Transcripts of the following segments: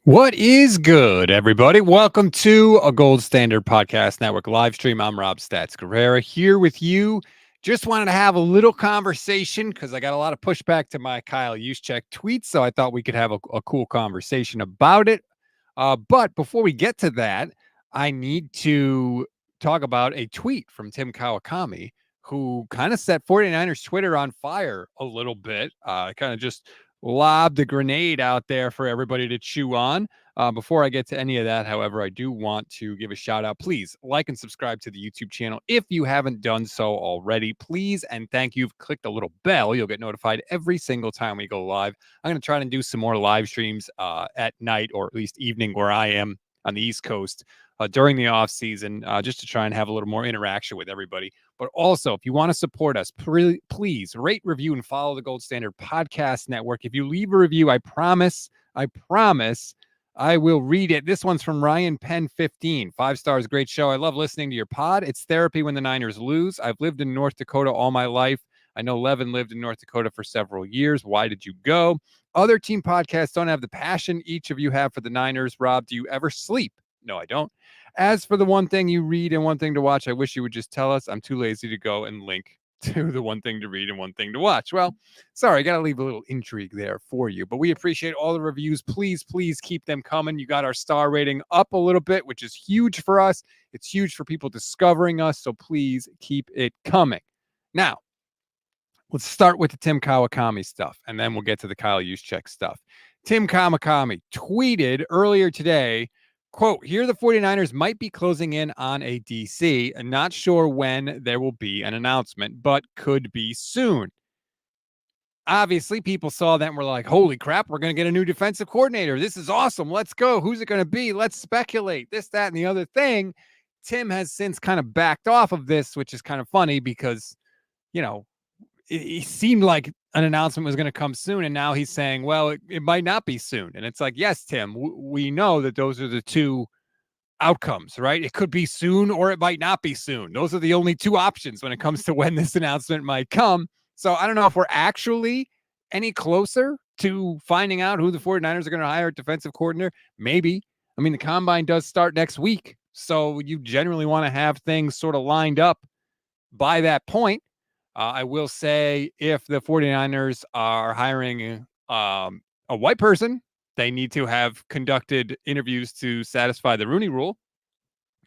What is good, everybody? Welcome to a Gold Standard Podcast Network live stream. I'm Rob Stats Guerrera here with you. Just wanted to have a little conversation because I got a lot of pushback to my Kyle Juszczyk tweet, so I thought we could have a cool conversation about it. But before we get to that, I need to talk about a tweet from Tim Kawakami, who kind of set 49ers Twitter on fire a little bit. Kind of just lobbed a grenade out there for everybody to chew on. Before I get to any of that, however, I do want to give a shout out. Please like and subscribe to the YouTube channel if you haven't done so already. Please and thank you. Click the little bell. You'll get notified every single time we go live. I'm going to try to do some more live streams at night or at least evening where I am on the East Coast during the off season, just to try and have a little more interaction with everybody. But also, if you want to support us, please rate, review, and follow the Gold Standard Podcast Network. If you leave a review, I promise, I will read it. This one's from Ryan Penn 15. 5 stars, great show. I love listening to your pod. It's therapy when the Niners lose. I've lived in North Dakota all my life. I know Levin lived in North Dakota for several years. Why did you go? Other team podcasts don't have the passion each of you have for the Niners. Rob, do you ever sleep? No, I don't. As for the one thing you read and one thing to watch, I wish you would just tell us. I'm too lazy to go and link to the one thing to read and one thing to watch. Well, sorry, I got to leave a little intrigue there for you, but we appreciate all the reviews. Please keep them coming. You got our star rating up a little bit, which is huge for us. It's huge for people discovering us, so please keep it coming. Now, let's start with the Tim Kawakami stuff, and then we'll get to the Kyle Juszczyk stuff. Tim Kawakami tweeted earlier today, quote, here the 49ers might be closing in on a DC and not sure when there will be an announcement, but could be soon. Obviously, people saw that and were like, holy crap, we're going to get a new defensive coordinator. This is awesome. Let's go. Who's it going to be? Let's speculate. This, that, and the other thing. Tim has since kind of backed off of this, which is kind of funny because, you know, it seemed like an announcement was going to come soon. And now he's saying, well, it might not be soon. And it's like, yes, Tim, we know that those are the two outcomes, right? It could be soon or it might not be soon. Those are the only two options when it comes to when this announcement might come. So I don't know if we're actually any closer to finding out who the 49ers are going to hire a defensive coordinator. Maybe. I mean, the combine does start next week. So you generally want to have things sort of lined up by that point. I will say if the 49ers are hiring a white person, they need to have conducted interviews to satisfy the Rooney Rule.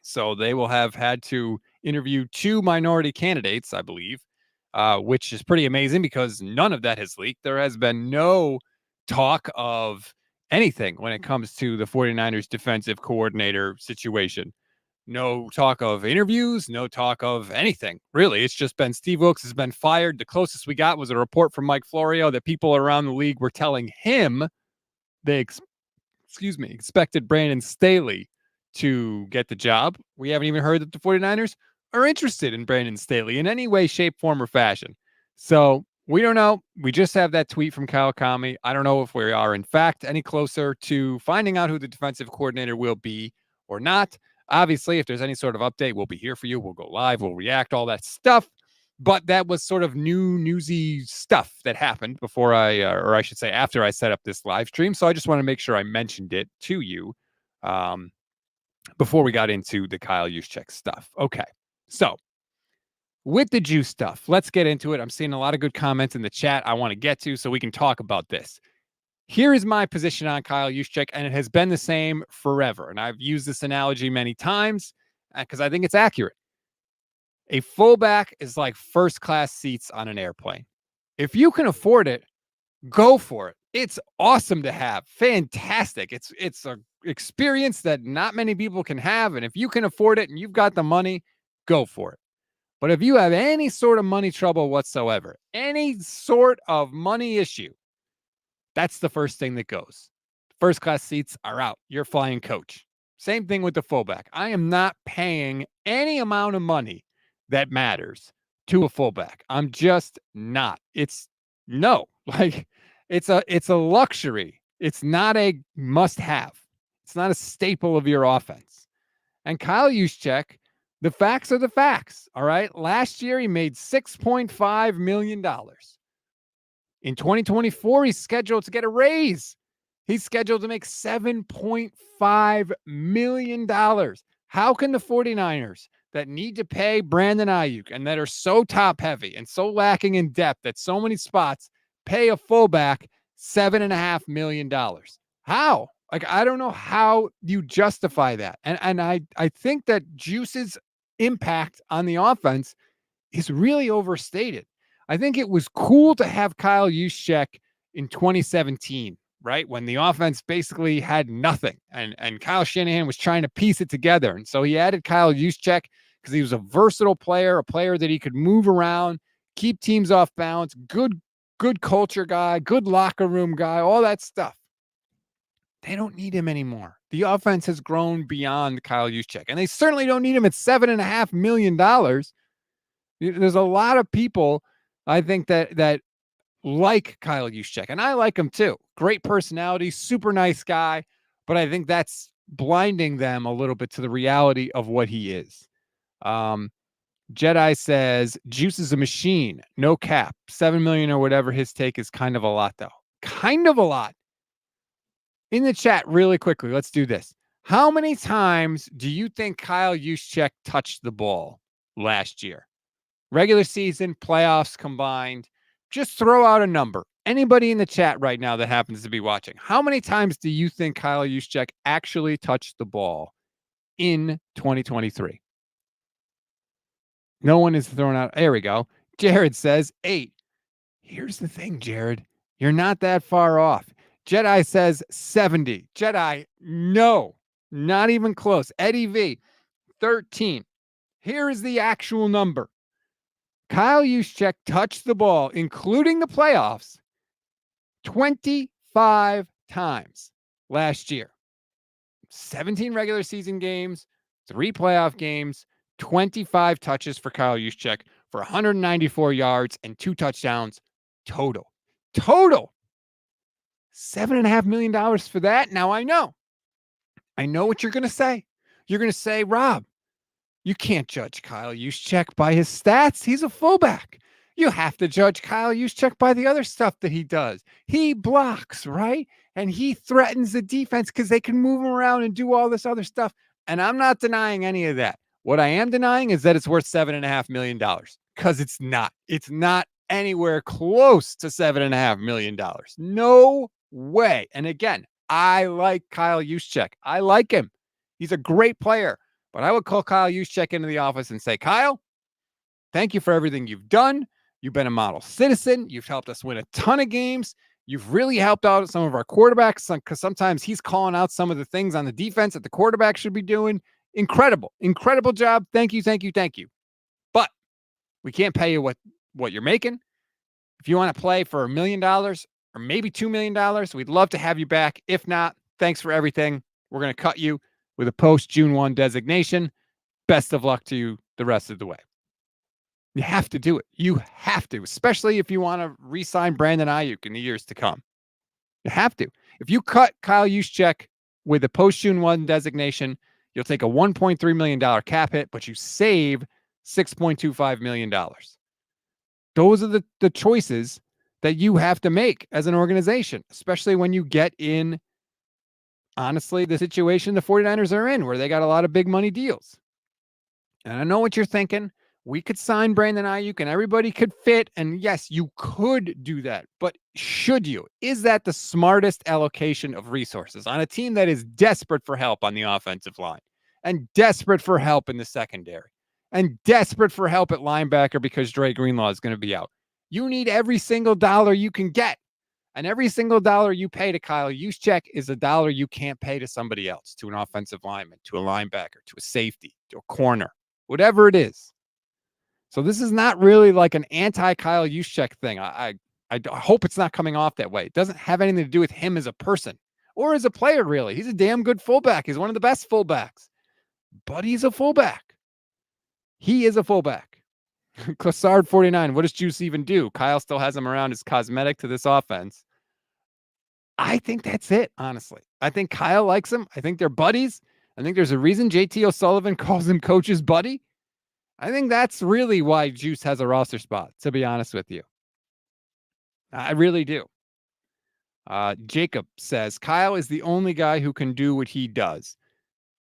So they will have had to interview 2 minority candidates, I believe, which is pretty amazing because none of that has leaked. There has been no talk of anything when it comes to the 49ers defensive coordinator situation. No talk of interviews, no talk of anything, really. It's just been Steve Wilkes has been fired. The closest we got was a report from Mike Florio that people around the league were telling him they expected Brandon Staley to get the job. We haven't even heard that the 49ers are interested in Brandon Staley in any way, shape, form, or fashion. So we don't know. We just have that tweet from Kawakami. I don't know if we are, in fact, any closer to finding out who the defensive coordinator will be or not. Obviously, if there's any sort of update, we'll be here for you. We'll go live. We'll react, all that stuff. But that was sort of newsy stuff that happened before or I should say after I set up this live stream. So I just want to make sure I mentioned it to you before we got into the Kyle Juszczyk stuff. Okay, so with the juice stuff, let's get into it. I'm seeing a lot of good comments in the chat I want to get to so we can talk about this. Here is my position on Kyle Juszczyk, and it has been the same forever. And I've used this analogy many times because I think it's accurate. A fullback is like first-class seats on an airplane. If you can afford it, go for it. It's awesome to have. Fantastic. It's an experience that not many people can have. And if you can afford it and you've got the money, go for it. But if you have any sort of money trouble whatsoever, any sort of money issue, that's the first thing that goes. First class seats are out. You're flying coach. Same thing with the fullback. I am not paying any amount of money that matters to a fullback. I'm just not. It's a luxury. It's not a must have. It's not a staple of your offense. And Kyle Juszczyk, the facts are the facts. All right. Last year, he made $6.5 million. In 2024, he's scheduled to get a raise. He's scheduled to make $7.5 million. How can the 49ers that need to pay Brandon Ayuk and that are so top heavy and so lacking in depth at so many spots pay a fullback $7.5 million? How? Like, I don't know how you justify that. And I think that Juice's impact on the offense is really overstated. I think it was cool to have Kyle Juszczyk in 2017, right? When the offense basically had nothing and Kyle Shanahan was trying to piece it together. And so he added Kyle Juszczyk because he was a versatile player, a player that he could move around, keep teams off balance, good culture guy, good locker room guy, all that stuff. They don't need him anymore. The offense has grown beyond Kyle Juszczyk, and they certainly don't need him at $7.5 million. There's a lot of people, I think, that like Kyle Juszczyk, and I like him too. Great personality, super nice guy, but I think that's blinding them a little bit to the reality of what he is. Jedi says, Juice is a machine, no cap, 7 million or whatever his take is kind of a lot, though. Kind of a lot. In the chat, really quickly, let's do this. How many times do you think Kyle Juszczyk touched the ball last year? Regular season, playoffs combined. Just throw out a number. Anybody in the chat right now that happens to be watching, how many times do you think Kyle Juszczyk actually touched the ball in 2023? No one is throwing out. There we go. Jared says 8. Here's the thing, Jared. You're not that far off. Jedi says 70. Jedi, no, not even close. Eddie V, 13. Here is the actual number. Kyle Juszczyk touched the ball, including the playoffs, 25 times last year. 17 regular season games, 3 playoff games, 25 touches for Kyle Juszczyk for 194 yards and 2 touchdowns total. Total. $7.5 million for that. Now I know what you're going to say. You're going to say, Rob, you can't judge Kyle Juszczyk by his stats. He's a fullback. You have to judge Kyle Juszczyk by the other stuff that he does. He blocks, right? And he threatens the defense because they can move him around and do all this other stuff. And I'm not denying any of that. What I am denying is that it's worth $7.5 million because it's not. It's not anywhere close to $7.5 million. No way. And again, I like Kyle Juszczyk. I like him. He's a great player. But I would call Kyle Juszczyk into the office and say, Kyle, thank you for everything you've done. You've been a model citizen. You've helped us win a ton of games. You've really helped out some of our quarterbacks because sometimes he's calling out some of the things on the defense that the quarterback should be doing. Incredible job. Thank you. But we can't pay you what you're making. If you want to play for $1 million or maybe $2 million, we'd love to have you back. If not, thanks for everything. We're going to cut you with a post-June 1 designation. Best of luck to you the rest of the way. You have to do it. You have to, especially if you want to re-sign Brandon Ayuk in the years to come. You have to. If you cut Kyle Juszczyk with a post-June 1 designation, you'll take a $1.3 million cap hit, but you save $6.25 million. Those are the choices that you have to make as an organization, especially when you get in, honestly, the situation the 49ers are in, where they got a lot of big money deals. And I know what you're thinking. We could sign Brandon Ayuk and everybody could fit. And yes, you could do that. But should you? Is that the smartest allocation of resources on a team that is desperate for help on the offensive line and desperate for help in the secondary and desperate for help at linebacker because Dre Greenlaw is going to be out? You need every single dollar you can get. And every single dollar you pay to Kyle Juszczyk is a dollar you can't pay to somebody else, to an offensive lineman, to a linebacker, to a safety, to a corner, whatever it is. So this is not really like an anti-Kyle Juszczyk thing. I hope it's not coming off that way. It doesn't have anything to do with him as a person or as a player, really. He's a damn good fullback. He's one of the best fullbacks. But he's a fullback. He is a fullback. Classard 49, what does Juice even do? Kyle still has him around as cosmetic to this offense. I think that's it, honestly. I think Kyle likes him. I think they're buddies. I think there's a reason JT O'Sullivan calls him coach's buddy. I think that's really why Juice has a roster spot, to be honest with you. I really do. Jacob says, Kyle is the only guy who can do what he does.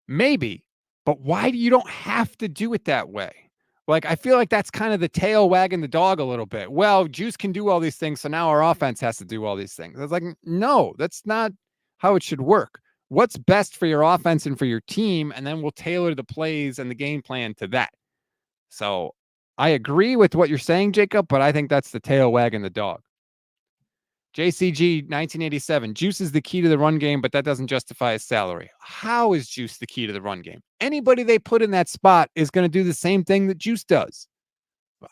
Maybe, but why do you don't have to do it that way? Like, I feel like that's kind of the tail wagging the dog a little bit. Well, Juice can do all these things, so now our offense has to do all these things. It's like, no, that's not how it should work. What's best for your offense and for your team, and then we'll tailor the plays and the game plan to that. So I agree with what you're saying, Jacob, but I think that's the tail wagging the dog. JCG 1987, Juice is the key to the run game, but that doesn't justify his salary. How is Juice the key to the run game? Anybody they put in that spot is going to do the same thing that Juice does.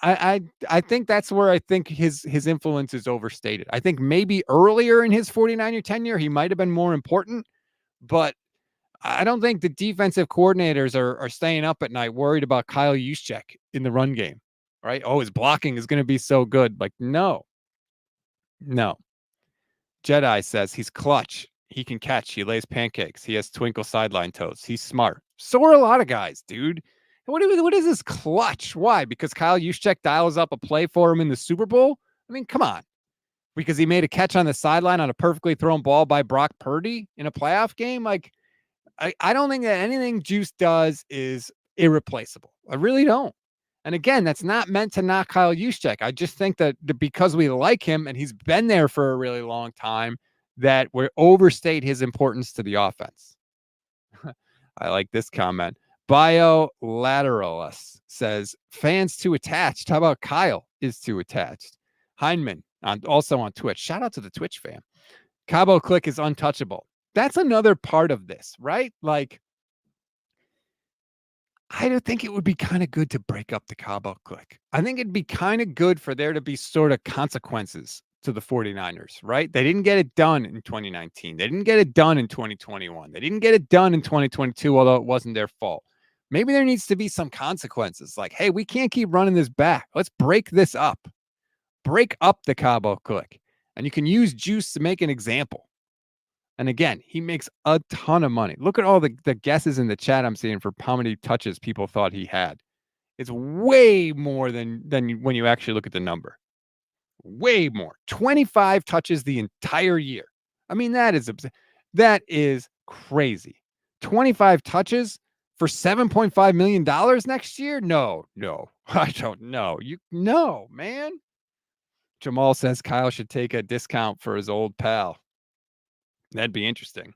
I think that's where I think his influence is overstated. I think maybe earlier in his 49-year tenure, he might have been more important, but I don't think the defensive coordinators are staying up at night worried about Kyle Juszczyk in the run game, right? Oh, his blocking is going to be so good. Like, no. Jedi says he's clutch. He can catch. He lays pancakes. He has twinkle sideline toes. He's smart. So are a lot of guys, dude. What is this clutch? Why? Because Kyle Juszczyk dials up a play for him in the Super Bowl? I mean, come on. Because he made a catch on the sideline on a perfectly thrown ball by Brock Purdy in a playoff game? Like, I don't think that anything Juice does is irreplaceable. I really don't. And again, that's not meant to knock Kyle Juszczyk. I just think that because we like him and he's been there for a really long time, that we overstate his importance to the offense. I like this comment. Biolateralist says, fans too attached. How about Kyle is too attached? Heineman, also on Twitch. Shout out to the Twitch fam. Cabo Click is untouchable. That's another part of this, right? Like, I do think it would be kind of good to break up the Cabo Click. I think it'd be kind of good for there to be sort of consequences to the 49ers, right? They didn't get it done in 2019. They didn't get it done in 2021. They didn't get it done in 2022, although it wasn't their fault. Maybe there needs to be some consequences like, hey, we can't keep running this back. Let's break this up. Break up the Cabo Click. And you can use Juice to make an example. And again, he makes a ton of money. Look at all the guesses in the chat I'm seeing for how many touches people thought he had. It's way more than when you actually look at the number. Way more. 25 touches the entire year. I mean, that is crazy. 25 touches for $7.5 million next year? No, I don't know. No, man. Jamal says Kyle should take a discount for his old pal. That'd be interesting.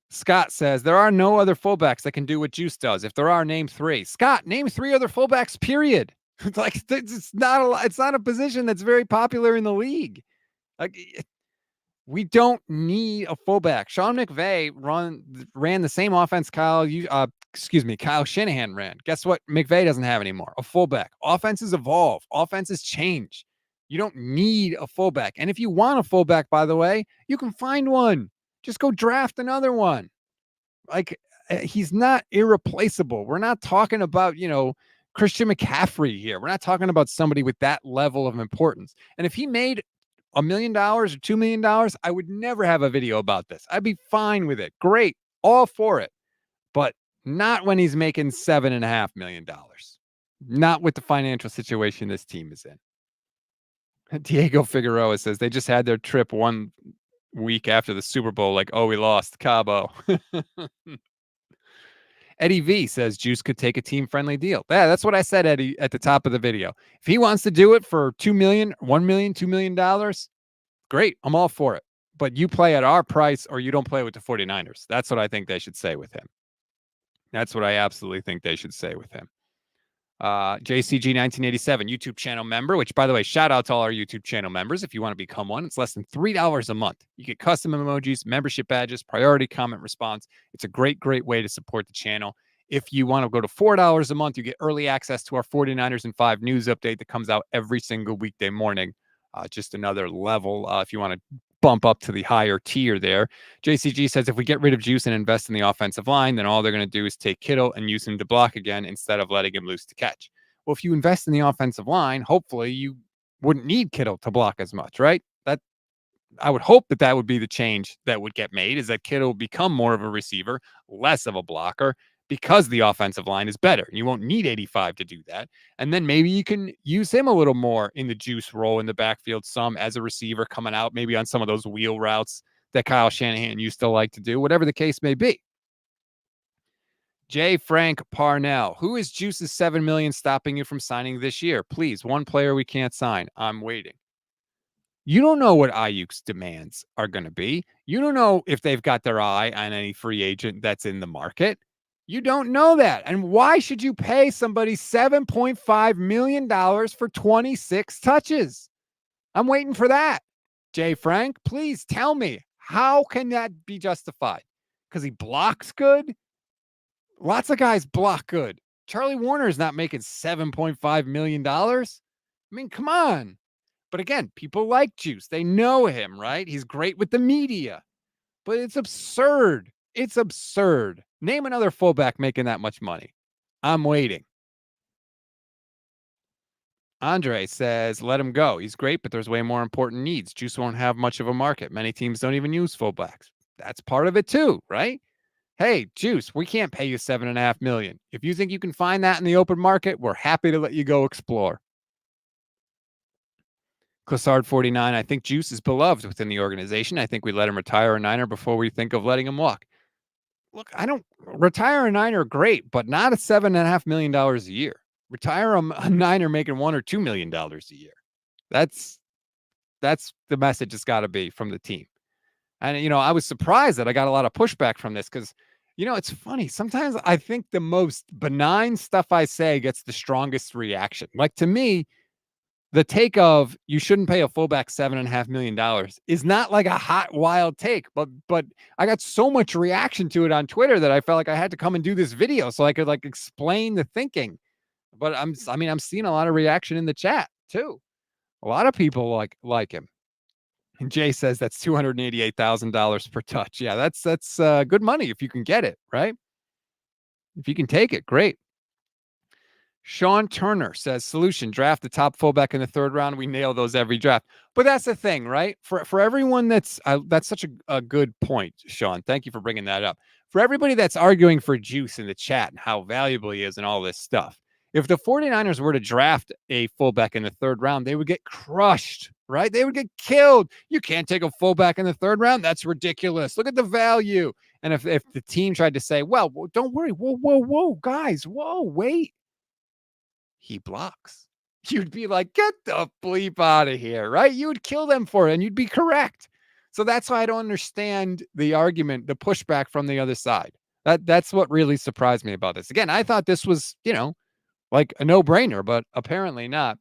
Scott says there are no other fullbacks that can do what Juice does. If there are, name 3. Scott, name 3 other fullbacks, period. Like, it's not a position that's very popular in the league. Like, we don't need a fullback. Sean McVay ran the same offense Kyle Shanahan ran. Guess what? McVay doesn't have anymore. A fullback. Offenses evolve. Offenses change. You don't need a fullback. And if you want a fullback, by the way, you can find one. Just go draft another one. Like, he's not irreplaceable. We're not talking about, Christian McCaffrey here. We're not talking about somebody with that level of importance. And if he made $1 million or $2 million, I would never have a video about this. I'd be fine with it. Great. All for it. But not when he's making $7.5 million. Not with the financial situation this team is in. Diego Figueroa says they just had their trip 1 week after the Super Bowl. Like, oh, we lost Cabo. Eddie V says Juice could take a team-friendly deal. Yeah, that's what I said, Eddie, at the top of the video. If he wants to do it for $2 million, $1 million, $2 million, great. I'm all for it. But you play at our price or you don't play with the 49ers. That's what I think they should say with him. That's what I absolutely think they should say with him. JCG 1987 YouTube channel member, which, by the way, shout out to all our YouTube channel members. If you want to become one, it's less than $3 a month. You get custom emojis, membership badges, priority comment response. It's a great way to support the channel. If you want to go to $4 a month, you get early access to our 49ers in 5 news update that comes out every single weekday morning. Just another level if you want to bump up to the higher tier there. JCG says if we get rid of Juice and invest in the offensive line, then all they're going to do is take Kittle and use him to block again instead of letting him loose to catch. Well, if you invest in the offensive line, hopefully you wouldn't need Kittle to block as much, right? That I would hope that would be the change that would get made, is that Kittle would become more of a receiver, less of a blocker. because the offensive line is better. You won't need 85 to do that. And then maybe you can use him a little more in the juice role in the backfield, some as a receiver coming out, maybe on some of those wheel routes that Kyle Shanahan used to like to do, whatever the case may be. J. Frank Parnell, who is Juice's $7 million stopping you from signing this year? Please, one player we can't sign. I'm waiting. You don't know what Ayuk's demands are going to be. You don't know if they've got their eye on any free agent that's in the market. You don't know that. And why should you pay somebody $7.5 million for 26 touches? I'm waiting for that. Jay Frank, please tell me, how can that be justified? Because he blocks good? Lots of guys block good. Charlie Warner is not making $7.5 million. I mean, come on. But again, people like Juice. They know him, right? He's great with the media. But it's absurd. It's absurd. Name another fullback making that much money. I'm waiting. Andre says, let him go. He's great, but there's way more important needs. Juice won't have much of a market. Many teams don't even use fullbacks. That's part of it too, right? Hey, Juice, we can't pay you $7.5 million. If you think you can find that in the open market, we're happy to let you go explore. Classard 49, I think Juice is beloved within the organization. I think we let him retire a Niner before we think of letting him walk. Look, I don't retire a Niner, great, but not at $7.5 million a year. Retire a Niner making $1 or $2 million a year. That's the message it's got to be from the team. And, you know, I was surprised that I got a lot of pushback from this because, you know, it's funny. Sometimes I think the most benign stuff I say gets the strongest reaction. Like, to me, the take of you shouldn't pay a fullback $7.5 million is not like a hot, wild take, but I got so much reaction to it on Twitter that I felt like I had to come and do this video so I could like explain the thinking. But I'm seeing a lot of reaction in the chat too. A lot of people like him. And Jay says that's $288,000 per touch. Yeah, that's good money if you can get it, right? If you can take it, great. Sean Turner says, solution, draft the top fullback in the third round. We nail those every draft. But that's the thing, right? For everyone that's such a good point, Sean. Thank you for bringing that up. For everybody that's arguing for Juice in the chat and how valuable he is and all this stuff, if the 49ers were to draft a fullback in the third round, they would get crushed, right? They would get killed. You can't take a fullback in the third round. That's ridiculous. Look at the value. And if the team tried to say, well, don't worry. Whoa, guys. Whoa, wait. He blocks. You'd be like, get the bleep out of here, right? You would kill them for it, and you'd be correct. So that's why I don't understand the argument, the pushback from the other side. That's what really surprised me about this. Again, I thought this was, you know, like a no-brainer, but apparently not.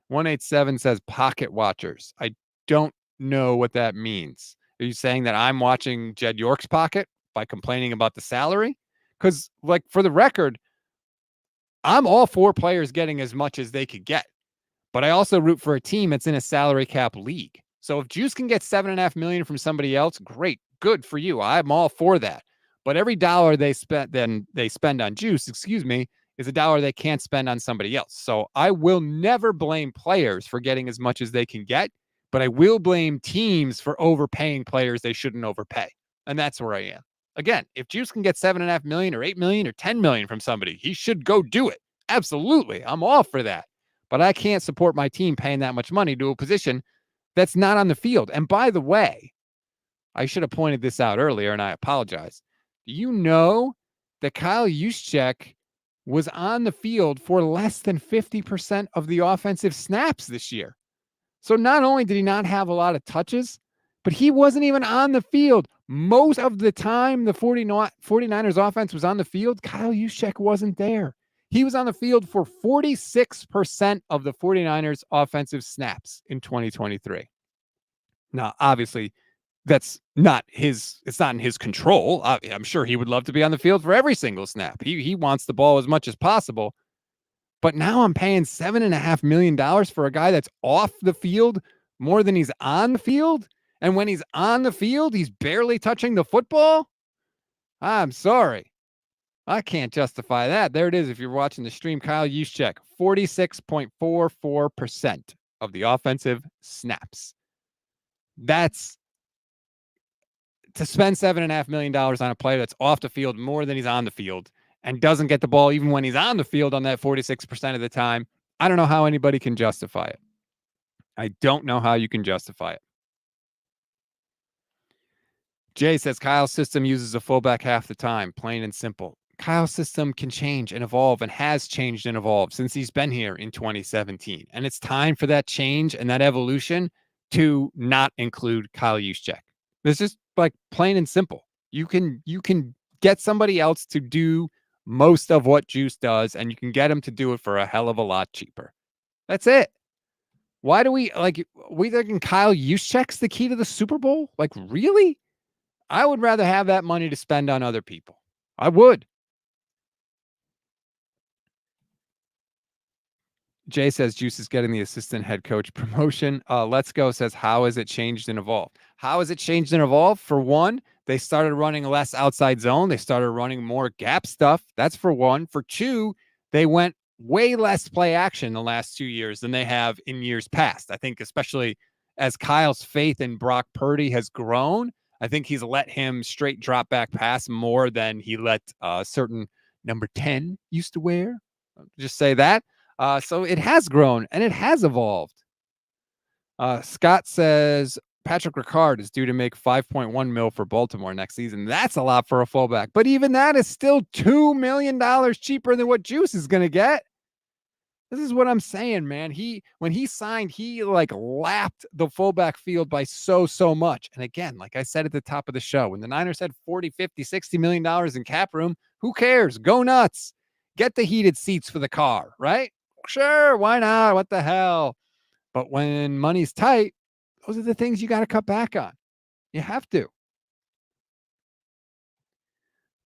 187 says pocket watchers. I don't know what that means. Are you saying that I'm watching Jed York's pocket by complaining about the salary? Because, like, for the record, I'm all for players getting as much as they could get, but I also root for a team that's in a salary cap league. So if Juice can get $7.5 million from somebody else, great, good for you. I'm all for that. But every dollar they spend on Juice, is a dollar they can't spend on somebody else. So I will never blame players for getting as much as they can get, but I will blame teams for overpaying players they shouldn't overpay. And that's where I am. Again, if Juice can get $7.5 million or $8 million or $10 million from somebody, he should go do it. Absolutely. I'm all for that. But I can't support my team paying that much money to a position that's not on the field. And by the way, I should have pointed this out earlier, and I apologize. Do you know that Kyle Juszczyk was on the field for less than 50% of the offensive snaps this year? So not only did he not have a lot of touches, but he wasn't even on the field. Most of the time the 49ers offense was on the field, Kyle Juszczyk wasn't there. He was on the field for 46% of the 49ers offensive snaps in 2023. Now, obviously, it's not in his control. I'm sure he would love to be on the field for every single snap. He wants the ball as much as possible. But now I'm paying $7.5 million for a guy that's off the field more than he's on the field. And when he's on the field, he's barely touching the football. I'm sorry. I can't justify that. There it is. If you're watching the stream, Kyle Juszczyk, 46.44% of the offensive snaps. That's to spend $7.5 million on a player that's off the field more than he's on the field and doesn't get the ball even when he's on the field on that 46% of the time, I don't know how anybody can justify it. I don't know how you can justify it. Jay says Kyle's system uses a fullback half the time, plain and simple. Kyle's system can change and evolve and has changed and evolved since he's been here in 2017. And it's time for that change and that evolution to not include Kyle Juszczyk. It's just like plain and simple. You can get somebody else to do most of what Juice does, and you can get him to do it for a hell of a lot cheaper. That's it. Why do we thinking Kyle Juszczyk's the key to the Super Bowl? Like, really? I would rather have that money to spend on other people. I would. Jay says Juice is getting the assistant head coach promotion. Let's Go says, how has it changed and evolved? How has it changed and evolved? For one, they started running less outside zone. They started running more gap stuff. That's for one. For two, they went way less play action the last 2 years than they have in years past. I think especially as Kyle's faith in Brock Purdy has grown, I think he's let him straight drop back pass more than he let certain number 10 used to wear. Just say that. So it has grown and it has evolved. Scott says Patrick Ricard is due to make $5.1 million for Baltimore next season. That's a lot for a fullback, but even that is still $2 million cheaper than what Juice is going to get. This is what I'm saying, man. When he signed, he like lapped the fullback field by so much. And again, like I said at the top of the show, when the Niners had 40, 50, $60 million in cap room, who cares? Go nuts. Get the heated seats for the car, right? Sure, why not? What the hell? But when money's tight, those are the things you got to cut back on. You have to.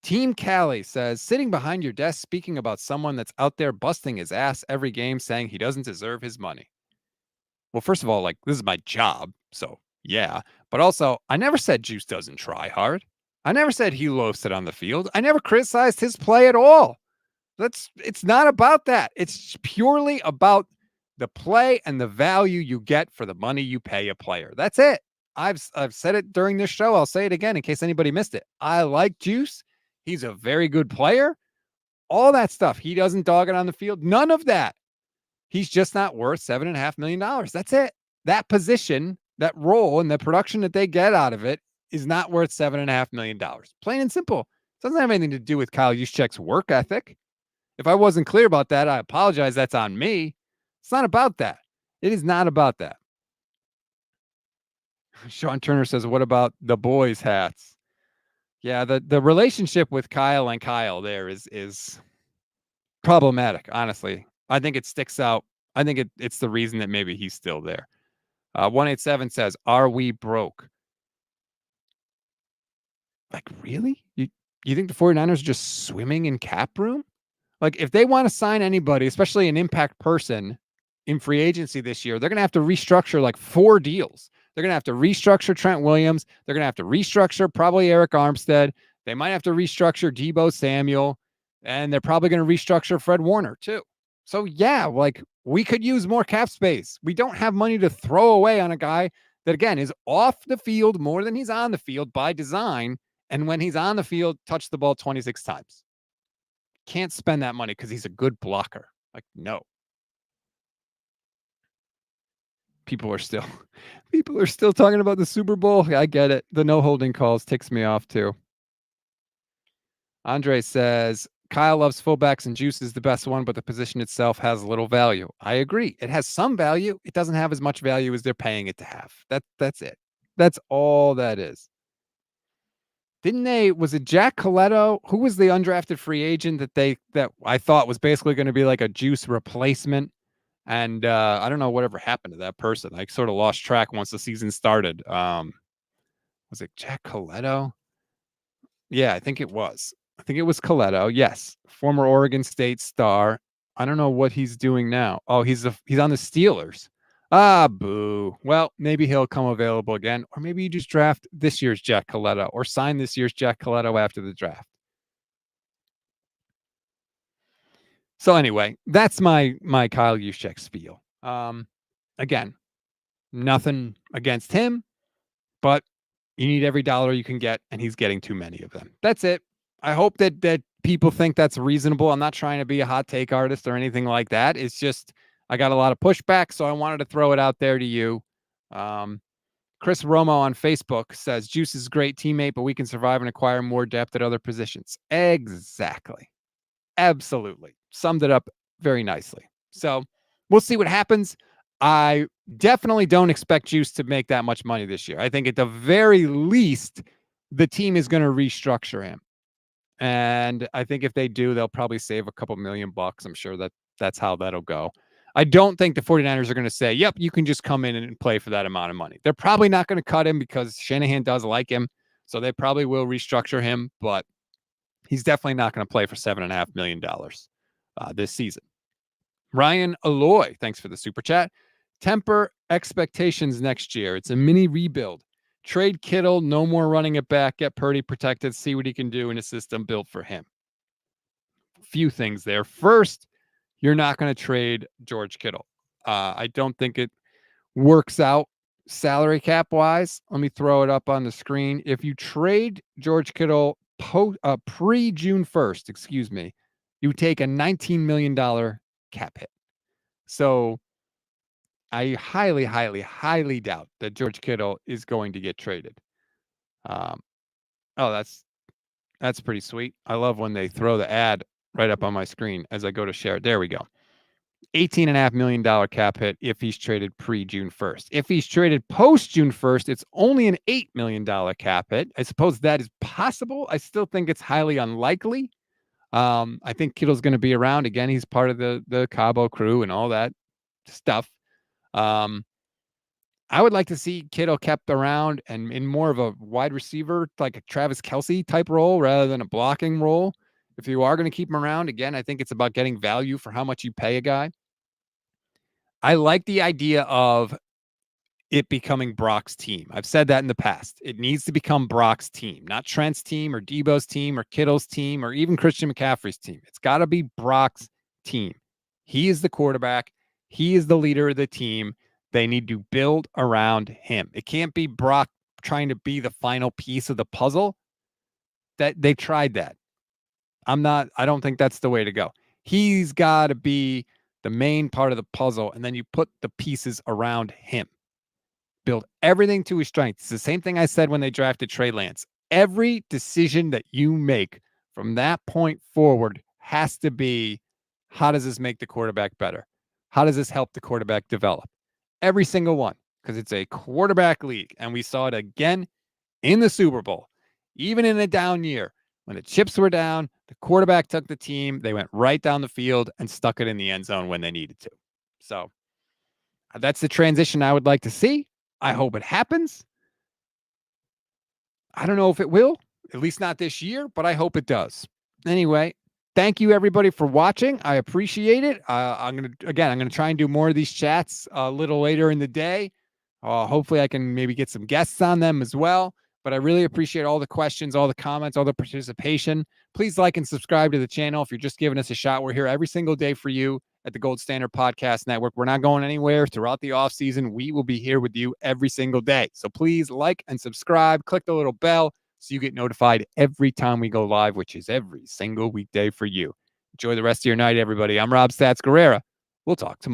Team Cali says, sitting behind your desk speaking about someone that's out there busting his ass every game saying he doesn't deserve his money. Well, first of all, like, this is my job, so yeah. But also, I never said Juice doesn't try hard. I never said he loafs it on the field. I never criticized his play at all. It's not about that. It's purely about the play and the value you get for the money you pay a player. That's it. I've said it during this show. I'll say it again in case anybody missed it. I like Juice. He's a very good player. All that stuff. He doesn't dog it on the field. None of that. He's just not worth $7.5 million. That's it. That position, that role, and the production that they get out of it is not worth $7.5 million. Plain and simple. It doesn't have anything to do with Kyle Juszczyk's work ethic. If I wasn't clear about that, I apologize. That's on me. It's not about that. It is not about that. Sean Turner says, what about the boys' hats? Yeah, the relationship with Kyle and Kyle there is problematic, honestly. I think it sticks out. I think it's the reason that maybe he's still there. 187 says, are we broke? Like, really? You think the 49ers are just swimming in cap room? Like, if they want to sign anybody, especially an impact person in free agency this year, they're going to have to restructure like 4 deals. They're going to have to restructure Trent Williams. They're going to have to restructure probably Eric Armstead. They might have to restructure Deebo Samuel. And they're probably going to restructure Fred Warner too. So yeah, like, we could use more cap space. We don't have money to throw away on a guy that, again, is off the field more than he's on the field by design. And when he's on the field, touch the ball 26 times. Can't spend that money because he's a good blocker. Like, no. People are still talking about the Super Bowl. I get it. The no holding calls ticks me off too. Andre says, Kyle loves fullbacks and Juice is the best one, but the position itself has little value. I agree. It has some value. It doesn't have as much value as they're paying it to have. That's it. That's all that is. Was it Jack Coletto? Who was the undrafted free agent that I thought was basically going to be like a Juice replacement? And I don't know whatever happened to that person. I sort of lost track once the season started. Was it Jack Coletto? Yeah, I think it was. I think it was Coletto. Yes, former Oregon State star. I don't know what he's doing now. Oh, he's on the Steelers. Ah, boo. Well, maybe he'll come available again, or maybe you just draft this year's Jack Coletto or sign this year's Jack Coletto after the draft. So anyway, that's my Kyle Juszczyk spiel. Again, nothing against him, but you need every dollar you can get, and he's getting too many of them. That's it. I hope that people think that's reasonable. I'm not trying to be a hot take artist or anything like that. It's just I got a lot of pushback, so I wanted to throw it out there to you. Chris Romo on Facebook says, Juice is a great teammate, but we can survive and acquire more depth at other positions. Exactly. Absolutely. Summed it up very nicely. So we'll see what happens. I definitely don't expect Juice to make that much money this year. I think at the very least, the team is going to restructure him. And I think if they do, they'll probably save a couple $1,000,000. I'm sure that's how that'll go. I don't think the 49ers are going to say, yep, you can just come in and play for that amount of money. They're probably not going to cut him because Shanahan does like him. So they probably will restructure him, but he's definitely not going to play for $7.5 million this season. Ryan Alloy, thanks for the super chat. Temper expectations next year. It's a mini rebuild. Trade Kittle, no more running it back, get Purdy protected, see what he can do in a system built for him. Few things there. First, you're not going to trade George Kittle. I don't think it works out salary cap wise. Let me throw it up on the screen. If you trade George Kittle pre-June 1st, you take a $19 million cap hit. So I highly, highly, highly doubt that George Kittle is going to get traded. That's pretty sweet. I love when they throw the ad right up on my screen as I go to share it. There we go. $18.5 million cap hit if he's traded pre-June 1st. If he's traded post-June 1st, it's only an $8 million cap hit. I suppose that is possible. I still think it's highly unlikely. I think Kittle's going to be around. Again, he's part of the Cabo crew and all that stuff. I would like to see Kittle kept around and in more of a wide receiver, like a Travis Kelce type role rather than a blocking role. If you are going to keep him around, again, I think it's about getting value for how much you pay a guy. I like the idea of it becoming Brock's team. I've said that in the past. It needs to become Brock's team, not Trent's team or Debo's team or Kittle's team or even Christian McCaffrey's team. It's got to be Brock's team. He is the quarterback. He is the leader of the team. They need to build around him. It can't be Brock trying to be the final piece of the puzzle. That they tried that. I don't think that's the way to go. He's got to be the main part of the puzzle, and then you put the pieces around him. Build everything to his strengths. It's the same thing I said when they drafted Trey Lance. Every decision that you make from that point forward has to be, how does this make the quarterback better? How does this help the quarterback develop? Every single one, because it's a quarterback league, and we saw it again in the Super Bowl. Even in a down year, when the chips were down, the quarterback took the team. They went right down the field and stuck it in the end zone when they needed to. So that's the transition I would like to see. I hope it happens. I don't know if it will, at least not this year, but I hope it does. Anyway, thank you everybody for watching. I appreciate it. I'm going to try and do more of these chats a little later in the day. Hopefully I can maybe get some guests on them as well. But I really appreciate all the questions, all the comments, all the participation. Please like and subscribe to the channel if you're just giving us a shot. We're here every single day for you at the Gold Standard Podcast Network. We're not going anywhere throughout the off season. We will be here with you every single day. So please like and subscribe. Click the little bell so you get notified every time we go live, which is every single weekday for you. Enjoy the rest of your night, everybody. I'm Rob Stats Guerrera. We'll talk tomorrow.